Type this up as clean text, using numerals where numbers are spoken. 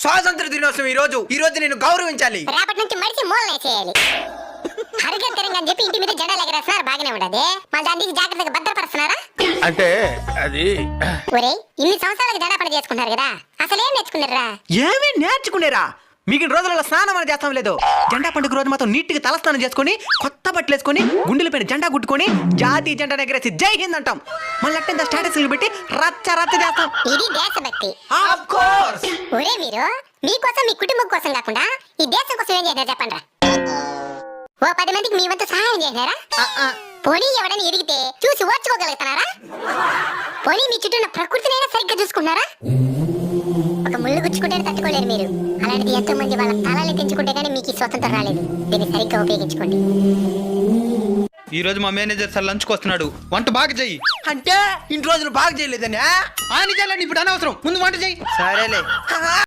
స్వాతంత్ర దినోత్సవం ఈ రోజు నేను గౌరవించాలి. రేపటి నుంచి మడిచి మూలనే చేయాలి. హరిగంతరంగా అని చెప్పి ఇంటి మీద జెండాలు ఎగరేస్తున్నారు, బాగానే ఉండదు. మళ్ళీ దాన్ని జాగ్రత్తగా భద్రపరుస్తున్నారా? అంటే అది ఒరే, ఇన్ని సంవత్సరాలకు జెండా పని చేసుకున్నారు కదా, అసలేం నేర్చుకున్నారా? ఏమీ నేర్చుకునేరా? మిగిలిన రోజులలో స్నానం అని చేస్తాం లేదు. జెండా పండుగ రోజు మాత్రం నీట్గా తలస్నానం చేసుకుని కొత్త బట్టలు వేసుకుని గుండెల పైన జెండా గుట్టుకొని జాతీయ జెండా ఎగరేసి జై హింద్ అంటాం. మళ్ళీ అట్టంత స్టేటస్ పెట్టి రచ్చ రచ్చ చేస్తాం. ఇది దేశభక్తి. Of course. ఒరే, మీరు మీకోసం మీ కుటుంబం కోసం కాకుండా ఈ దేశం కోసం ఏం చేసినారు చెప్పండి. ఓ 10 మందికి మీ వంతు సహాయం చేసినారా? పోనీ ఎవడని ఎరిగితే చూసి ఓర్చుకోగలుగుతున్నారా? పోనీ మీ చుట్టూ ఉన్న ప్రకృతినైనా సరిగ్గా చూసుకున్నారా? ఒక ముళ్ళు గుచ్చుకుంటేనే తట్టుకోలేరు మీరు. అలాంటిది ఎంతో మంది వాళ్ళ తలాలు తెంచుకుంటే కానీ మీకు ఈ స్వతంత్రం రాలేదు. దీన్ని సరిగ్గా ఉపయోగించుకోండి. ఈ రోజు మా మేనేజర్ సార్ లంచ్కి వస్తున్నాడు. వంట బాగా చెయ్యి. అంటే ఇన్ని రోజులు బాగా చేయలేదని ఆ నిజాలని ఇప్పుడు అనవసరం, ముందు వంట చెయ్యి. సరేలే.